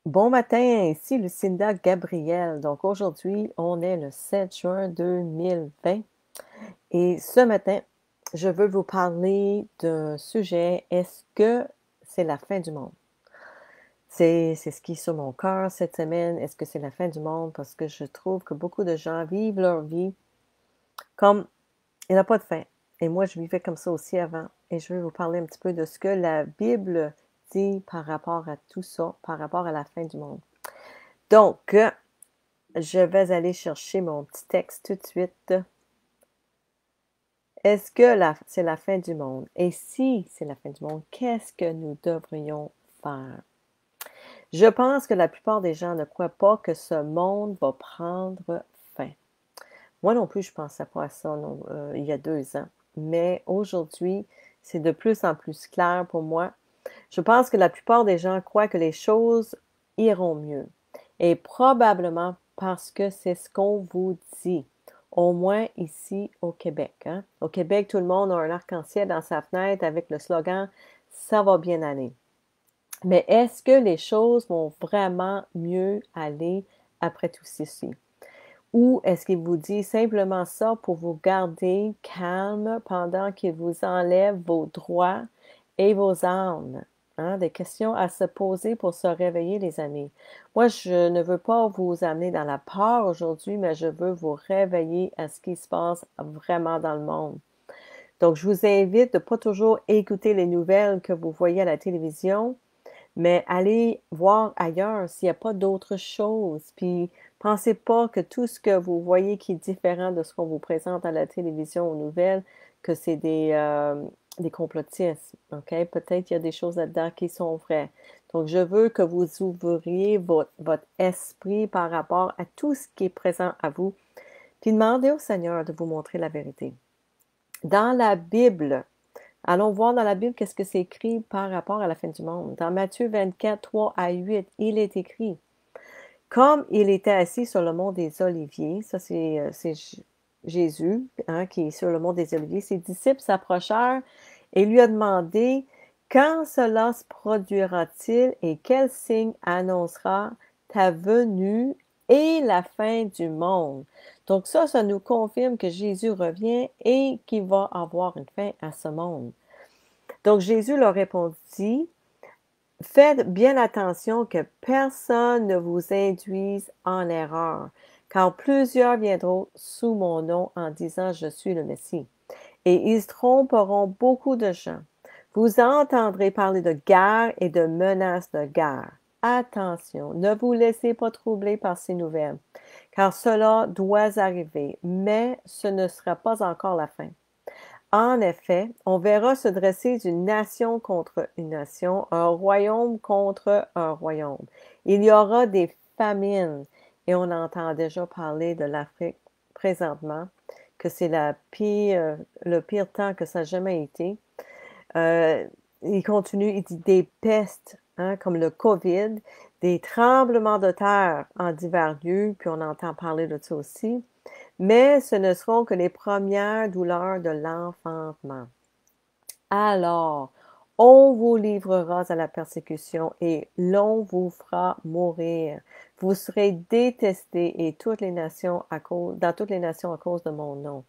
Bon matin, ici Lucinda Gabriel. Donc aujourd'hui, on est le 7 juin 2020 et ce matin, je veux vous parler d'un sujet. Est-ce que c'est la fin du monde? C'est ce qui est sur mon cœur cette semaine. Est-ce que c'est la fin du monde? Parce que je trouve que beaucoup de gens vivent leur vie comme il n'y a pas de fin. Et moi, je vivais comme ça aussi avant. Et je vais vous parler un petit peu de ce que la Bible dit par rapport à tout ça, par rapport à la fin du monde. Donc, je vais aller chercher mon petit texte tout de suite. Est-ce que c'est la fin du monde? Et si c'est la fin du monde, qu'est-ce que nous devrions faire? Je pense que la plupart des gens ne croient pas que ce monde va prendre fin. Moi non plus, je ne pensais pas à ça il y a 2 ans. Mais aujourd'hui, c'est de plus en plus clair pour moi. Je pense que la plupart des gens croient que les choses iront mieux. Et probablement parce que c'est ce qu'on vous dit. Au moins ici au Québec. Hein? Au Québec, tout le monde a un arc-en-ciel dans sa fenêtre avec le slogan «Ça va bien aller». Mais est-ce que les choses vont vraiment mieux aller après tout ceci? Ou est-ce qu'il vous dit simplement ça pour vous garder calme pendant qu'il vous enlève vos droits et vos armes? Hein? Des questions à se poser pour se réveiller, les amis. Moi, je ne veux pas vous amener dans la peur aujourd'hui, mais je veux vous réveiller à ce qui se passe vraiment dans le monde. Donc, je vous invite de ne pas toujours écouter les nouvelles que vous voyez à la télévision, mais allez voir ailleurs s'il n'y a pas d'autres choses. Puis, pensez pas que tout ce que vous voyez qui est différent de ce qu'on vous présente à la télévision, aux nouvelles, que c'est des complotistes. OK? Peut-être qu'il y a des choses là-dedans qui sont vraies. Donc, je veux que vous ouvriez votre esprit par rapport à tout ce qui est présent à vous. Puis, demandez au Seigneur de vous montrer la vérité. Dans la Bible, allons voir dans la Bible qu'est-ce que c'est écrit par rapport à la fin du monde. Dans Matthieu 24, 3 à 8, il est écrit: comme il était assis sur le mont des Oliviers, ça c'est Jésus hein, qui est sur le mont des Oliviers, ses disciples s'approchèrent et lui ont demandé: quand cela se produira-t-il et quel signe annoncera ta venue et la fin du monde? Donc ça nous confirme que Jésus revient et qu'il va avoir une fin à ce monde. Donc Jésus leur répondit: faites bien attention que personne ne vous induise en erreur, car plusieurs viendront sous mon nom en disant je suis le Messie. Et ils tromperont beaucoup de gens. Vous entendrez parler de guerre et de menaces de guerre. Attention, ne vous laissez pas troubler par ces nouvelles, car cela doit arriver, mais ce ne sera pas encore la fin. En effet, on verra se dresser une nation contre une nation, un royaume contre un royaume. Il y aura des famines, et on entend déjà parler de l'Afrique présentement, que c'est le pire temps que ça n'a jamais été. Il continue, il dit des pestes, hein, comme le COVID, des tremblements de terre en divers lieux, puis on entend parler de ça aussi. Mais ce ne seront que les premières douleurs de l'enfantement. Alors, on vous livrera à la persécution et l'on vous fera mourir. Vous serez détestés et dans toutes les nations à cause de mon nom.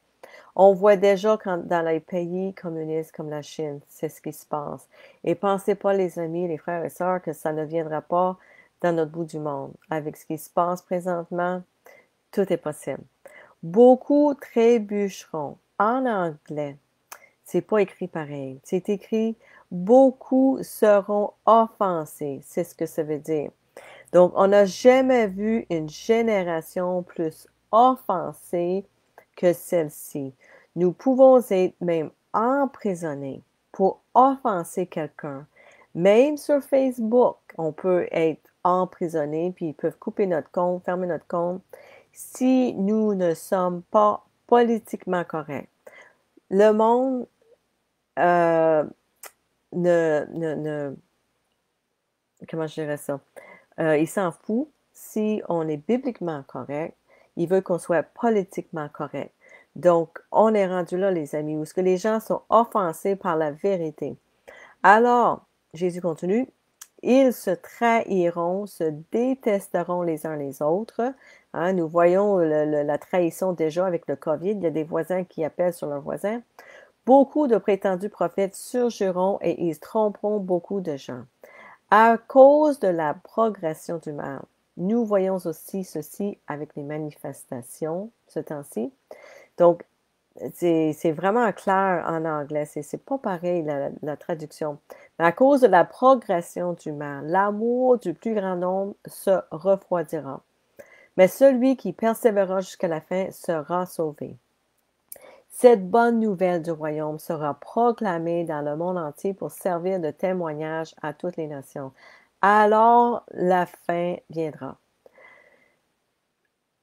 On voit déjà dans les pays communistes comme la Chine, c'est ce qui se passe. Et pensez pas, les amis, les frères et sœurs, que ça ne viendra pas dans notre bout du monde. Avec ce qui se passe présentement, tout est possible. Beaucoup trébucheront. En anglais, c'est pas écrit pareil. C'est écrit beaucoup seront offensés. C'est ce que ça veut dire. Donc, on n'a jamais vu une génération plus offensée que celle-ci. Nous pouvons être même emprisonnés pour offenser quelqu'un. Même sur Facebook, on peut être emprisonné, puis ils peuvent couper notre compte, fermer notre compte, si nous ne sommes pas politiquement corrects. Le monde euh, ne, comment je dirais ça? Il s'en fout si on est bibliquement correct. Il veut qu'on soit politiquement correct. Donc, on est rendu là, les amis, où ce que les gens sont offensés par la vérité. Alors, Jésus continue, ils se trahiront, se détesteront les uns les autres. Hein, nous voyons la trahison déjà avec le COVID. Il y a des voisins qui appellent sur leurs voisins. Beaucoup de prétendus prophètes surgiront et ils tromperont beaucoup de gens. À cause de la progression du mal, nous voyons aussi ceci avec les manifestations ce temps-ci. Donc, c'est vraiment clair en anglais. C'est pas pareil la traduction. Mais à cause de la progression du mal, l'amour du plus grand nombre se refroidira. Mais celui qui persévérera jusqu'à la fin sera sauvé. Cette bonne nouvelle du royaume sera proclamée dans le monde entier pour servir de témoignage à toutes les nations. Alors la fin viendra.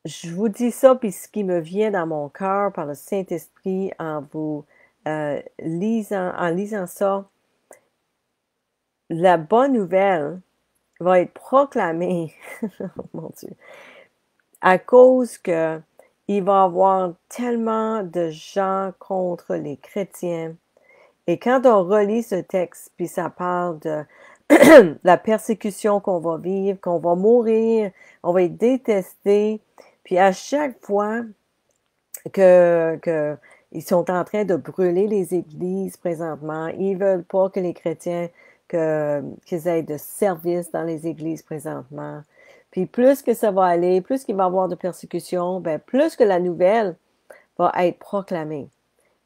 Je vous dis ça, puis ce qui me vient dans mon cœur par le Saint-Esprit en vous lisant ça, la bonne nouvelle va être proclamée, oh mon Dieu, à cause que il va y avoir tellement de gens contre les chrétiens. Et quand on relit ce texte, puis ça parle de la persécution qu'on va vivre, qu'on va mourir, on va être détesté, puis à chaque fois que ils sont en train de brûler les églises présentement, ils veulent pas que les chrétiens qu'ils aient de service dans les églises présentement. Puis plus que ça va aller, plus qu'il va y avoir de persécutions, ben plus que la nouvelle va être proclamée.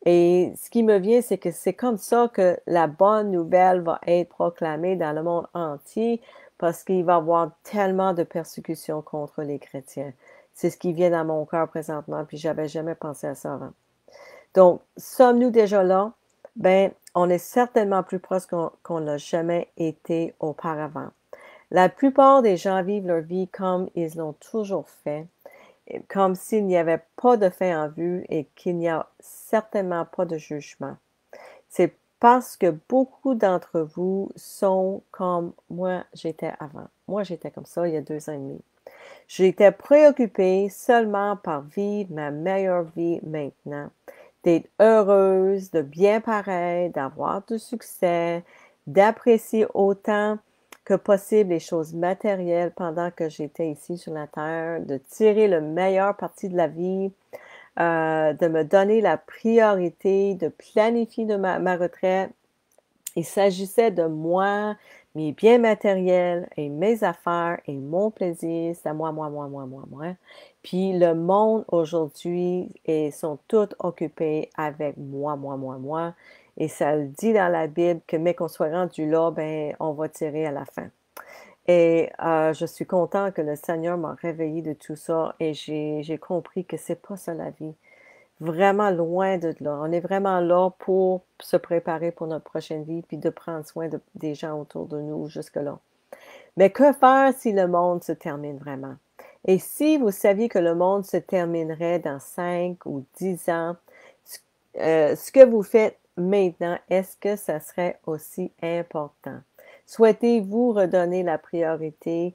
Et ce qui me vient, c'est que c'est comme ça que la bonne nouvelle va être proclamée dans le monde entier parce qu'il va y avoir tellement de persécutions contre les chrétiens. C'est ce qui vient dans mon cœur présentement, puis j'avais jamais pensé à ça avant. Donc, sommes-nous déjà là? Ben, on est certainement plus proche qu'on n'a jamais été auparavant. La plupart des gens vivent leur vie comme ils l'ont toujours fait, comme s'il n'y avait pas de fin en vue et qu'il n'y a certainement pas de jugement. C'est parce que beaucoup d'entre vous sont comme moi j'étais avant. Moi, j'étais comme ça il y a 2 ans et demi. J'étais préoccupée seulement par vivre ma meilleure vie maintenant, d'être heureuse, de bien paraître, d'avoir du succès, d'apprécier autant que possible les choses matérielles pendant que j'étais ici sur la terre, de tirer le meilleur parti de la vie, de me donner la priorité, de planifier ma retraite. Il s'agissait de moi, mes biens matériels et mes affaires et mon plaisir. C'est à moi. Puis le monde aujourd'hui sont tous occupés avec moi. Et ça le dit dans la Bible que mais qu'on soit rendu là, ben on va tirer à la fin. Et je suis content que le Seigneur m'a réveillée de tout ça et j'ai compris que c'est pas ça la vie. Vraiment loin de là. On est vraiment là pour se préparer pour notre prochaine vie puis de prendre soin des gens autour de nous jusque-là. Mais que faire si le monde se termine vraiment? Et si vous saviez que le monde se terminerait dans 5 ou 10 ans, ce que vous faites maintenant, est-ce que ça serait aussi important? Souhaitez-vous redonner la priorité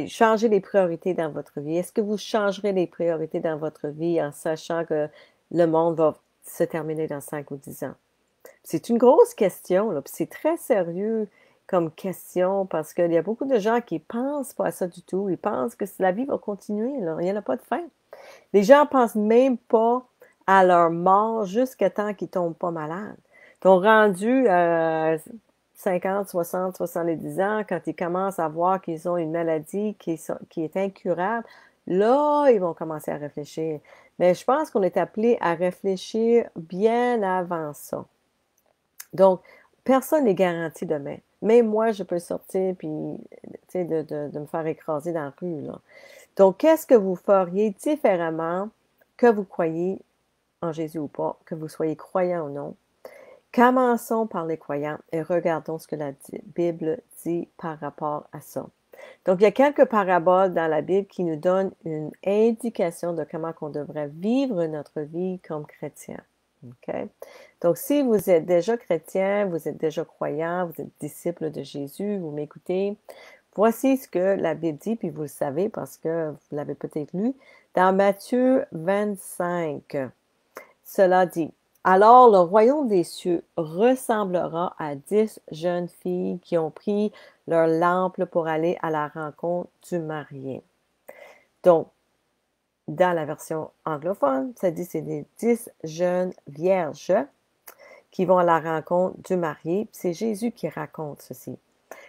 changer les priorités dans votre vie? Est-ce que vous changerez les priorités dans votre vie en sachant que le monde va se terminer dans 5 ou 10 ans? C'est une grosse question, là, puis c'est très sérieux comme question parce qu'il y a beaucoup de gens qui pensent pas à ça du tout. Ils pensent que la vie va continuer, là. Il n'y en a pas de fin. Les gens pensent même pas à leur mort jusqu'à temps qu'ils tombent pas malades. Ils sont rendus à 50, 60, 70 ans, quand ils commencent à voir qu'ils ont une maladie qui est incurable, là, ils vont commencer à réfléchir. Mais je pense qu'on est appelé à réfléchir bien avant ça. Donc, personne n'est garanti demain. Même moi, je peux sortir puis, de me faire écraser dans la rue, là. Donc, qu'est-ce que vous feriez différemment que vous croyez en Jésus ou pas, que vous soyez croyant ou non? Commençons par les croyants et regardons ce que la Bible dit par rapport à ça. Donc, il y a quelques paraboles dans la Bible qui nous donnent une indication de comment on devrait vivre notre vie comme chrétien. Okay? Donc, si vous êtes déjà chrétien, vous êtes déjà croyant, vous êtes disciple de Jésus, vous m'écoutez, voici ce que la Bible dit, puis vous le savez parce que vous l'avez peut-être lu, dans Matthieu 25. Cela dit, Alors le royaume des cieux ressemblera à 10 jeunes filles qui ont pris leur lampe pour aller à la rencontre du marié. Donc, dans la version anglophone, ça dit que c'est des 10 jeunes vierges qui vont à la rencontre du marié. C'est Jésus qui raconte ceci.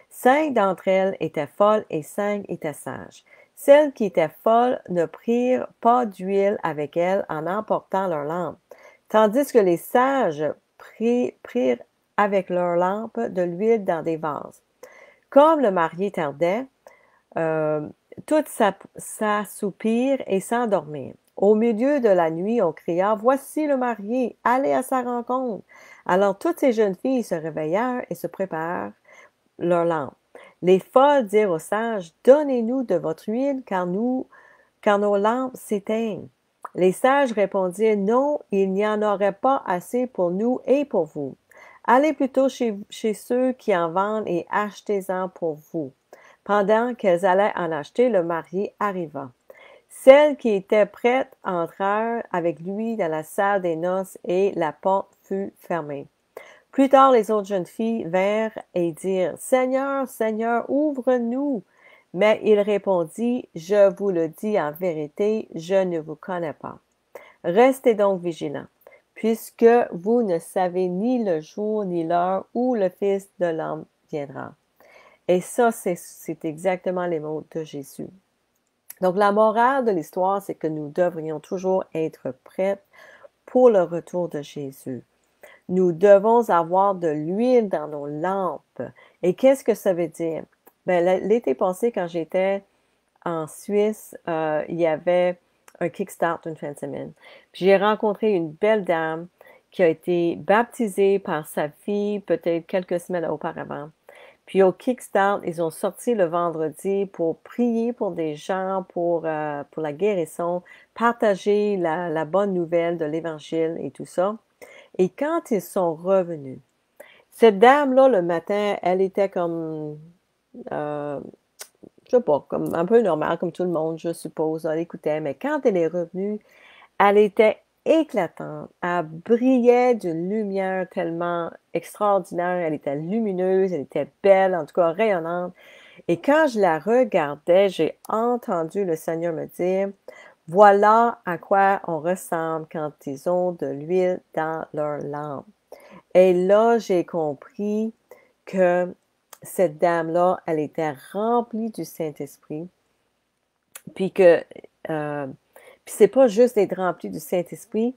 5 d'entre elles étaient folles et 5 étaient sages. Celles qui étaient folles ne prirent pas d'huile avec elles en emportant leur lampe, tandis que les sages prirent avec leur lampe de l'huile dans des vases. Comme le marié tardait, toutes s'assoupirent et s'endormirent. Au milieu de la nuit, on cria, « Voici le marié, allez à sa rencontre. » Alors toutes ces jeunes filles se réveillèrent et se préparèrent leur lampe. Les folles dirent aux sages, « Donnez-nous de votre huile, car nos lampes s'éteignent. » Les sages répondirent, « Non, il n'y en aurait pas assez pour nous et pour vous. Allez plutôt chez ceux qui en vendent et achetez-en pour vous. » Pendant qu'elles allaient en acheter, le marié arriva. Celles qui étaient prêtes entrèrent avec lui dans la salle des noces et la porte fut fermée. Plus tard, les autres jeunes filles vinrent et dirent, « Seigneur, Seigneur, ouvre-nous. » Mais il répondit, « Je vous le dis en vérité, je ne vous connais pas. Restez donc vigilants, puisque vous ne savez ni le jour ni l'heure où le Fils de l'homme viendra. » Et ça, c'est exactement les mots de Jésus. Donc, la morale de l'histoire, c'est que nous devrions toujours être prêts pour le retour de Jésus. Nous devons avoir de l'huile dans nos lampes. Et qu'est-ce que ça veut dire? Ben, l'été passé, quand j'étais en Suisse, il y avait un Kickstart une fin de semaine. Puis j'ai rencontré une belle dame qui a été baptisée par sa fille peut-être quelques semaines auparavant. Puis au Kickstart, ils ont sorti le vendredi pour prier pour des gens, pour la guérison, partager la bonne nouvelle de l'Évangile et tout ça. Et quand ils sont revenus, cette dame-là, le matin, elle était comme, je sais pas, comme un peu normale, comme tout le monde, je suppose. Elle écoutait, mais quand elle est revenue, elle était éclatante. Elle brillait d'une lumière tellement extraordinaire. Elle était lumineuse, elle était belle, en tout cas rayonnante. Et quand je la regardais, j'ai entendu le Seigneur me dire, « Voilà à quoi on ressemble quand ils ont de l'huile dans leur lampe. » Et là, j'ai compris que cette dame-là, elle était remplie du Saint-Esprit. Puis que, puis c'est pas juste d'être remplie du Saint-Esprit,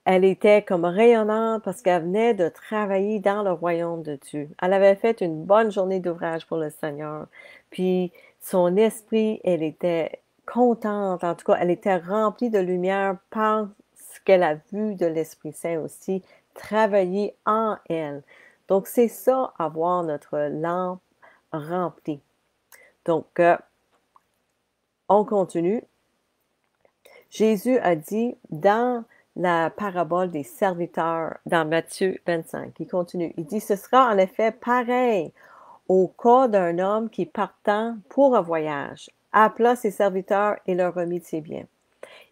elle était comme rayonnante parce qu'elle venait de travailler dans le royaume de Dieu. Elle avait fait une bonne journée d'ouvrage pour le Seigneur. Puis son esprit, elle était contente. En tout cas, elle était remplie de lumière par ce qu'elle a vu de l'Esprit Saint aussi travailler en elle. Donc, c'est ça, avoir notre lampe remplie. Donc, on continue. Jésus a dit dans la parabole des serviteurs dans Matthieu 25, il continue, il dit, « Ce sera en effet pareil au cas d'un homme qui partant pour un voyage, appela ses serviteurs et leur remit de ses biens.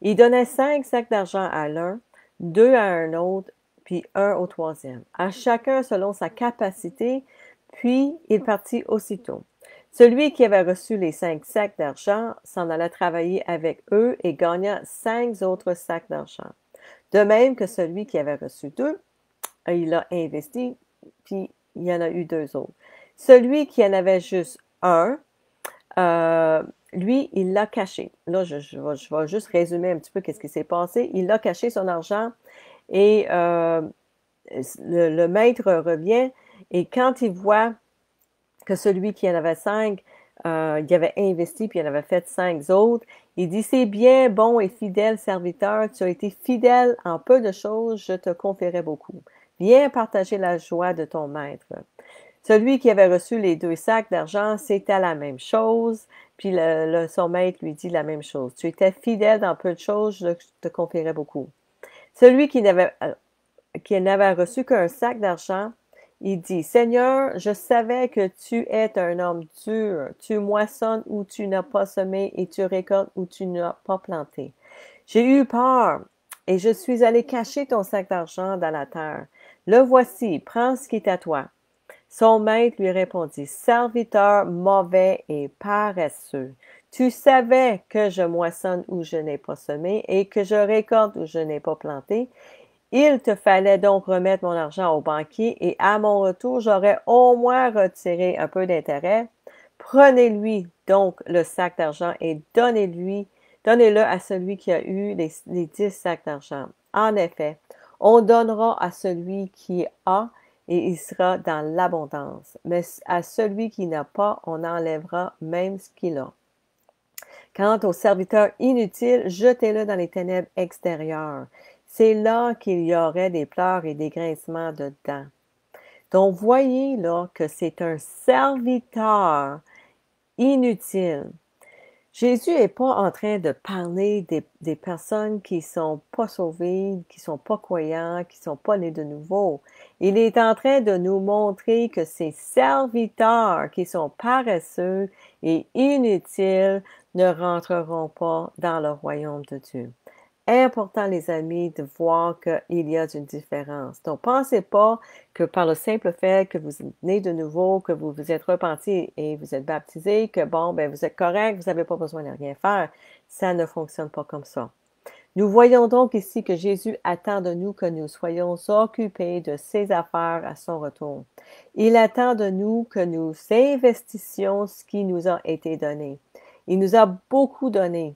Il donnait 5 sacs d'argent à l'un, 2 à un autre, puis 1 au troisième, à chacun selon sa capacité, puis il partit aussitôt. Celui qui avait reçu les 5 sacs d'argent s'en alla travailler avec eux et gagna 5 autres sacs d'argent. De même que celui qui avait reçu 2, il l'a investi, puis il y en a eu 2 autres. Celui qui en avait juste un, lui, il l'a caché. Là, je vais juste résumer un petit peu qu'est-ce qui s'est passé. Il a caché son argent et le maître revient et quand il voit que celui qui en avait 5, il avait investi puis il en avait fait 5 autres, il dit, « C'est bien, bon et fidèle serviteur, tu as été fidèle en peu de choses, je te confierai beaucoup. Viens partager la joie de ton maître. » Celui qui avait reçu les 2 sacs d'argent, c'était la même chose, puis son maître lui dit la même chose. « Tu étais fidèle dans peu de choses, je te confierai beaucoup. » Celui qui n'avait reçu qu'un sac d'argent, il dit, « Seigneur, je savais que tu es un homme dur. Tu moissonnes où tu n'as pas semé et tu récoltes où tu n'as pas planté. J'ai eu peur et je suis allé cacher ton sac d'argent dans la terre. Le voici, prends ce qui est à toi. Son maître lui répondit, serviteur mauvais et paresseux. Tu savais que je moissonne où je n'ai pas semé et que je récolte où je n'ai pas planté. Il te fallait donc remettre mon argent au banquier et à mon retour, j'aurais au moins retiré un peu d'intérêt. Prenez-lui donc le sac d'argent et donnez-le à celui qui a eu les 10 sacs d'argent. En effet, on donnera à celui qui a et il sera dans l'abondance. Mais à celui qui n'a pas, on enlèvera même ce qu'il a. Quant au serviteur inutile, jetez-le dans les ténèbres extérieures. C'est là qu'il y aurait des pleurs et des grincements de dents. Donc, voyez là que c'est un serviteur inutile. Jésus n'est pas en train de parler des personnes qui sont pas sauvées, qui sont pas croyants, qui sont pas nés de nouveau. Il est en train de nous montrer que ces serviteurs qui sont paresseux et inutiles ne rentreront pas dans le royaume de Dieu. Important, les amis, de voir qu'il y a une différence. Donc, pensez pas que par le simple fait que vous êtes né de nouveau, que vous vous êtes repenti et vous êtes baptisé, que bon, ben vous êtes correct, vous n'avez pas besoin de rien faire. Ça ne fonctionne pas comme ça. Nous voyons donc ici que Jésus attend de nous que nous soyons occupés de ses affaires à son retour. Il attend de nous que nous investissions ce qui nous a été donné. Il nous a beaucoup donné.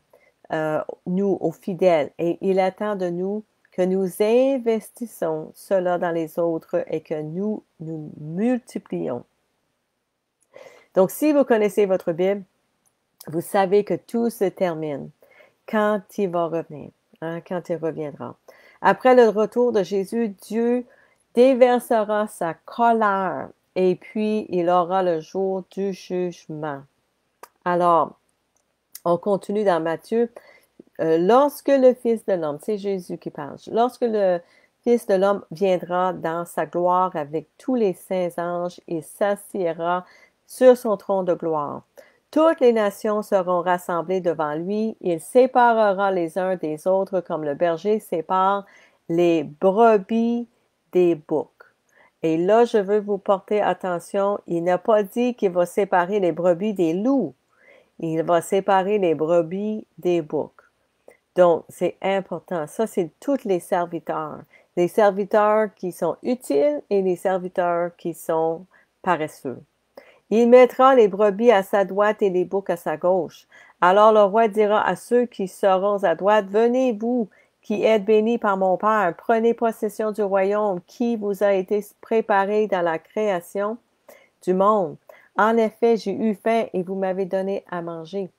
Nous, aux fidèles, et il attend de nous que nous investissons cela dans les autres et que nous multiplions. Donc, si vous connaissez votre Bible, vous savez que tout se termine quand il va revenir, quand il reviendra. Après le retour de Jésus, Dieu déversera sa colère et puis il aura le jour du jugement. Alors, on continue dans Matthieu. Lorsque le Fils de l'homme, c'est Jésus qui parle, lorsque le Fils de l'homme viendra dans sa gloire avec tous les saints anges et s'assiera sur son trône de gloire, toutes les nations seront rassemblées devant lui. Il séparera les uns des autres comme le berger sépare les brebis des boucs. Et là, je veux vous porter attention, il n'a pas dit qu'il va séparer les brebis des loups. Il va séparer les brebis des boucs. Donc, c'est important. Ça, c'est tous les serviteurs. Les serviteurs qui sont utiles et les serviteurs qui sont paresseux. Il mettra les brebis à sa droite et les boucs à sa gauche. Alors le roi dira à ceux qui seront à droite, venez vous qui êtes bénis par mon Père, prenez possession du royaume qui vous a été préparé dans la création du monde. En effet, j'ai eu faim et vous m'avez donné à manger.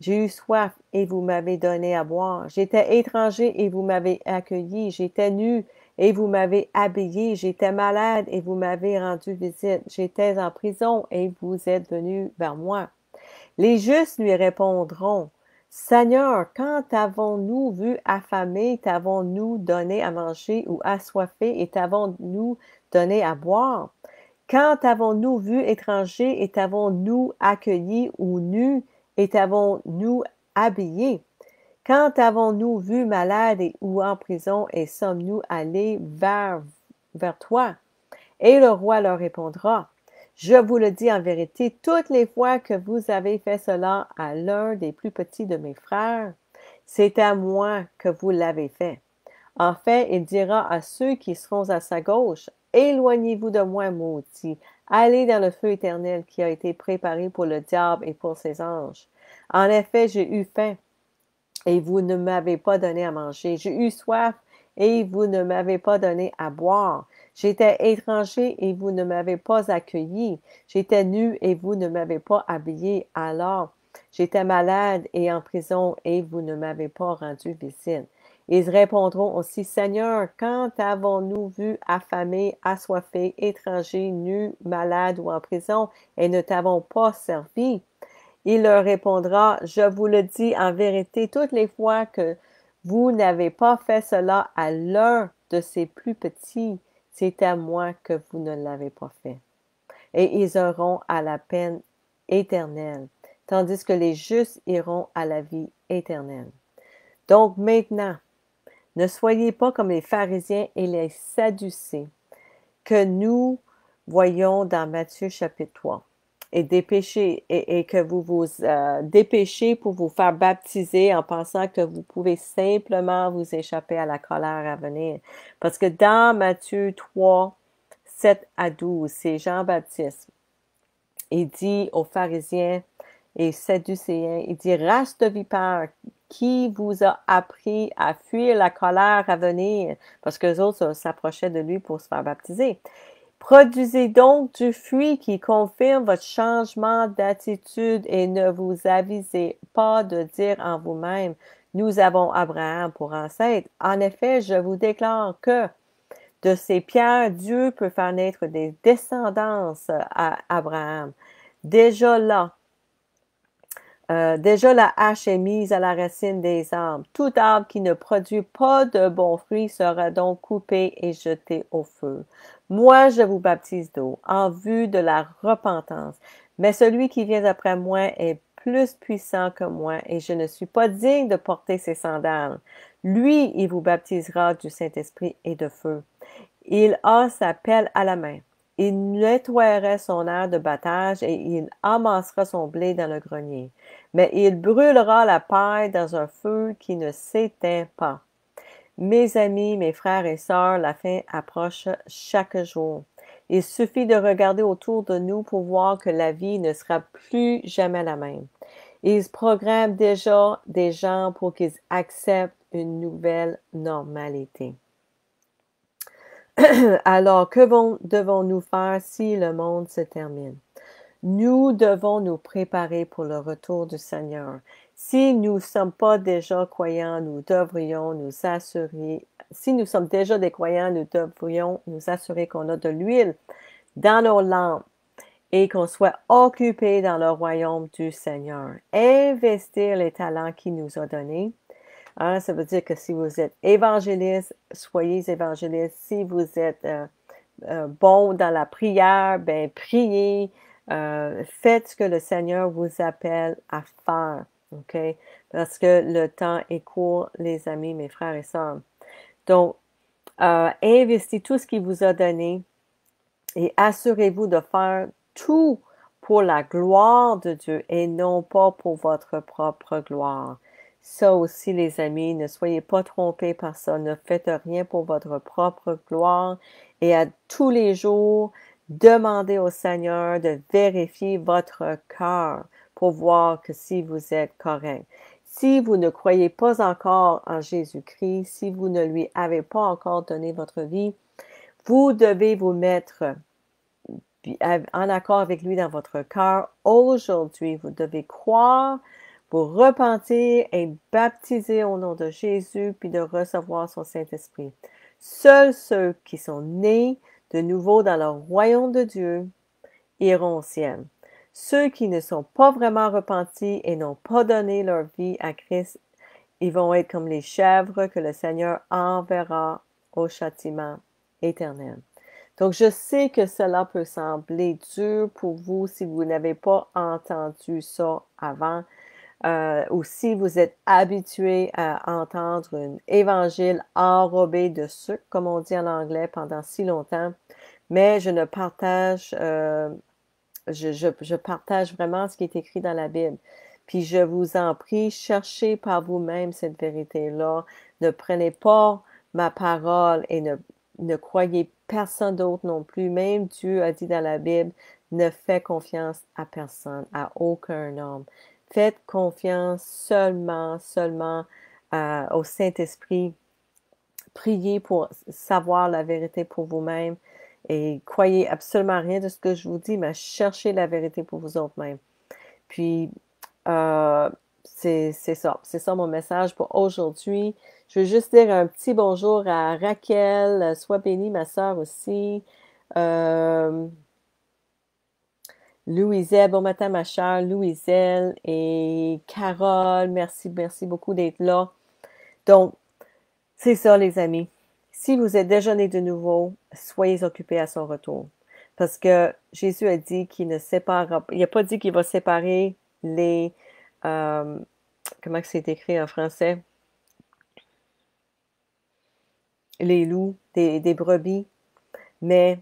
J'ai eu soif et vous m'avez donné à boire. J'étais étranger et vous m'avez accueilli. J'étais nu et vous m'avez habillé. J'étais malade et vous m'avez rendu visite. J'étais en prison et vous êtes venu vers moi. Les justes lui répondront, Seigneur, quand t'avons-nous vu affamé, t'avons-nous donné à manger ou assoiffé et t'avons-nous donné à boire? Quand t'avons-nous vu étranger et t'avons-nous accueilli ou nu et t'avons-nous habillé? Quand avons-nous vu malade ou en prison et sommes-nous allés vers toi? Et le roi leur répondra, je vous le dis en vérité, toutes les fois que vous avez fait cela à l'un des plus petits de mes frères, c'est à moi que vous l'avez fait. En fait, il dira à ceux qui seront à sa gauche, éloignez-vous de moi, maudits, allez dans le feu éternel qui a été préparé pour le diable et pour ses anges. En effet, j'ai eu faim et vous ne m'avez pas donné à manger. J'ai eu soif et vous ne m'avez pas donné à boire. J'étais étranger et vous ne m'avez pas accueilli. J'étais nu et vous ne m'avez pas habillé. Alors, j'étais malade et en prison et vous ne m'avez pas rendu visite. Ils répondront aussi, Seigneur, quand avons-nous vu affamé, assoiffé, étranger, nu, malade ou en prison et ne t'avons pas servi? Il leur répondra, je vous le dis en vérité, toutes les fois que vous n'avez pas fait cela à l'un de ces plus petits, c'est à moi que vous ne l'avez pas fait. Et ils auront à la peine éternelle, tandis que les justes iront à la vie éternelle. Donc maintenant, Ne soyez pas comme les pharisiens et les sadducéens que nous voyons dans Matthieu chapitre 3. Et que vous vous dépêchez pour vous faire baptiser en pensant que vous pouvez simplement vous échapper à la colère à venir. Parce que dans Matthieu 3, 7 à 12, c'est Jean-Baptiste. Il dit aux pharisiens et sadducéens, il dit, race de vipères, qui vous a appris à fuir la colère à venir? Parce que les autres s'approchaient de lui pour se faire baptiser. Produisez donc du fruit qui confirme votre changement d'attitude et ne vous avisez pas de dire en vous-même, nous avons Abraham pour ancêtre. En effet, je vous déclare que de ces pierres, Dieu peut faire naître des descendances à Abraham. Déjà là, déjà la hache est mise à la racine des arbres. Tout arbre qui ne produit pas de bons fruits sera donc coupé et jeté au feu. Moi, je vous baptise d'eau en vue de la repentance. Mais celui qui vient après moi est plus puissant que moi et je ne suis pas digne de porter ses sandales. Lui, il vous baptisera du Saint-Esprit et de feu. Il a sa pelle à la main. Il nettoierait son aire de battage et il amassera son blé dans le grenier. Mais il brûlera la paille dans un feu qui ne s'éteint pas. Mes amis, mes frères et sœurs, la fin approche chaque jour. Il suffit de regarder autour de nous pour voir que la vie ne sera plus jamais la même. Ils programment déjà des gens pour qu'ils acceptent une nouvelle normalité. Alors, que devons-nous faire si le monde se termine? Nous devons nous préparer pour le retour du Seigneur. Si nous ne sommes pas déjà croyants, nous devrions nous assurer, si nous sommes déjà des croyants, nous devrions nous assurer qu'on a de l'huile dans nos lampes et qu'on soit occupés dans le royaume du Seigneur. Investir les talents qu'il nous a donnés. Hein, ça veut dire que si vous êtes évangéliste, soyez évangéliste. Si vous êtes bon dans la prière, ben priez. Faites ce que le Seigneur vous appelle à faire. OK? Parce que le temps est court, les amis, mes frères et sœurs. Donc, investissez tout ce qu'il vous a donné et assurez-vous de faire tout pour la gloire de Dieu et non pas pour votre propre gloire. Ça aussi, les amis, ne soyez pas trompés par ça. Ne faites rien pour votre propre gloire et à tous les jours, demandez au Seigneur de vérifier votre cœur pour voir que si vous êtes correct. Si vous ne croyez pas encore en Jésus-Christ, si vous ne lui avez pas encore donné votre vie, vous devez vous mettre en accord avec lui dans votre cœur. Aujourd'hui, vous devez croire, vous repentir et baptiser au nom de Jésus, puis de recevoir son Saint-Esprit. Seuls ceux qui sont nés de nouveau dans le royaume de Dieu iront au ciel. Ceux qui ne sont pas vraiment repentis et n'ont pas donné leur vie à Christ, ils vont être comme les chèvres que le Seigneur enverra au châtiment éternel. Donc, je sais que cela peut sembler dur pour vous si vous n'avez pas entendu ça avant, ou si vous êtes habitué à entendre un évangile enrobé de sucre, comme on dit en anglais, pendant si longtemps. Mais je partage vraiment ce qui est écrit dans la Bible. Puis je vous en prie, cherchez par vous-même cette vérité-là. Ne prenez pas ma parole et ne croyez personne d'autre non plus. Même Dieu a dit dans la Bible, ne fais confiance à personne, à aucun homme. Faites confiance seulement au Saint-Esprit. Priez pour savoir la vérité pour vous-même et croyez absolument rien de ce que je vous dis, mais cherchez la vérité pour vous autres-mêmes. Puis, c'est ça mon message pour aujourd'hui. Je veux juste dire un petit bonjour à Raquel, sois bénie ma sœur aussi. Louiselle, bon matin ma chère Louiselle et Carole, merci beaucoup d'être là. Donc, c'est ça les amis. Si vous êtes déjà nés de nouveau, soyez occupés à son retour. Parce que Jésus a dit qu'il ne séparera pas, il n'a pas dit qu'il va séparer les, comment c'est écrit en français? les loups, des brebis, mais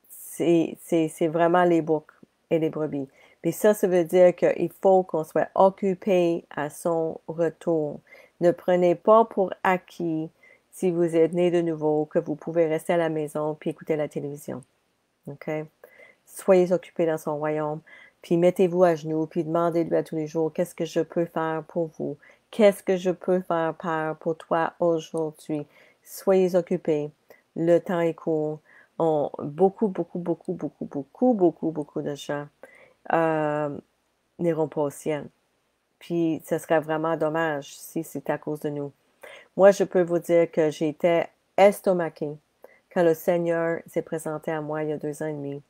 c'est vraiment les boucs et les brebis. Puis ça veut dire qu'il faut qu'on soit occupé à son retour. Ne prenez pas pour acquis, si vous êtes né de nouveau, que vous pouvez rester à la maison puis écouter la télévision. OK? Soyez occupés dans son royaume, puis mettez-vous à genoux, puis demandez-lui à tous les jours, qu'est-ce que je peux faire pour vous? Qu'est-ce que je peux faire pour toi aujourd'hui? Soyez occupés. Le temps est court. Beaucoup de gens n'iront pas au ciel. Puis, ce serait vraiment dommage si c'est à cause de nous. Moi, je peux vous dire que j'étais estomaquée quand le Seigneur s'est présenté à moi il y a 2 ans et demi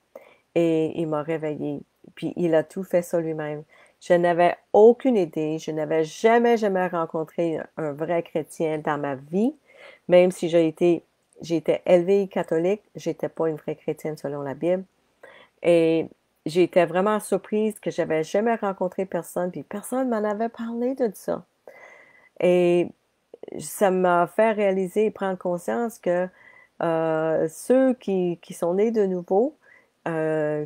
et il m'a réveillée. Puis, il a tout fait ça lui-même. Je n'avais aucune idée. Je n'avais jamais rencontré un vrai chrétien dans ma vie, même si j'étais élevée catholique, j'étais pas une vraie chrétienne selon la Bible. Et j'étais vraiment surprise que j'avais jamais rencontré personne, puis personne m'en avait parlé de ça. Et ça m'a fait réaliser et prendre conscience que ceux qui sont nés de nouveau,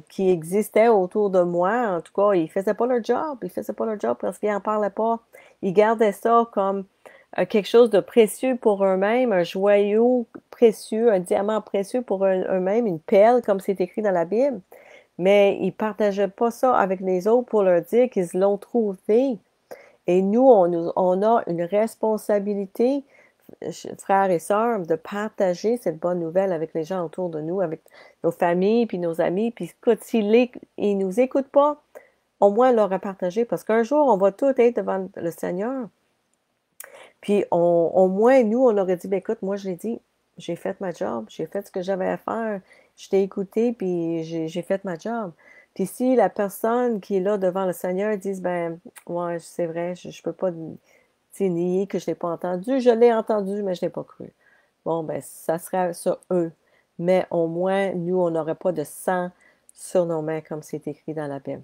qui existaient autour de moi, en tout cas, ils faisaient pas leur job. Ils faisaient pas leur job parce qu'ils en parlaient pas. Ils gardaient ça comme quelque chose de précieux pour eux-mêmes, un joyau précieux, un diamant précieux pour eux-mêmes, une perle, comme c'est écrit dans la Bible. Mais ils partageaient pas ça avec les autres pour leur dire qu'ils l'ont trouvé. Et nous, on a une responsabilité, frères et sœurs, de partager cette bonne nouvelle avec les gens autour de nous, avec nos familles, puis nos amis. Puis écoute, s'ils ne nous écoutent pas, au moins leur a partagé, parce qu'un jour, on va tous être devant le Seigneur. Puis au moins, nous, on aurait dit, ben, écoute, moi, je l'ai dit, j'ai fait ma job, j'ai fait ce que j'avais à faire, je t'ai écouté, puis j'ai fait ma job. Puis si la personne qui est là devant le Seigneur dit, ben, ouais, c'est vrai, je peux pas nier que je l'ai pas entendu, je l'ai entendu, mais je l'ai pas cru. Bon, ben, ça serait sur eux. Mais au moins, nous, on n'aurait pas de sang sur nos mains, comme c'est écrit dans la Bible.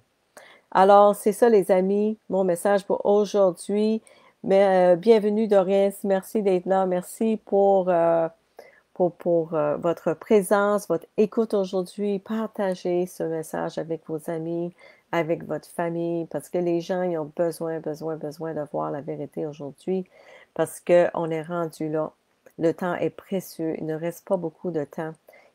Alors, c'est ça, les amis, mon message pour aujourd'hui. Mais bienvenue, Doris. Merci d'être là. Merci pour votre présence, votre écoute aujourd'hui. Partagez ce message avec vos amis, avec votre famille, parce que les gens, ils ont besoin de voir la vérité aujourd'hui, parce qu'on est rendu là. Le temps est précieux. Il ne reste pas beaucoup de temps.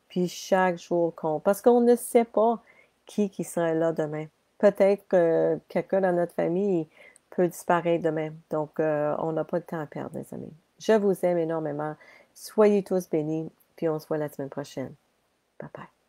Puis chaque jour compte. Parce qu'on ne sait pas qui sera là demain. Peut-être que quelqu'un dans notre famille peut disparaître demain. Donc, on n'a pas de temps à perdre, les amis. Je vous aime énormément. Soyez tous bénis, puis on se voit la semaine prochaine. Bye bye.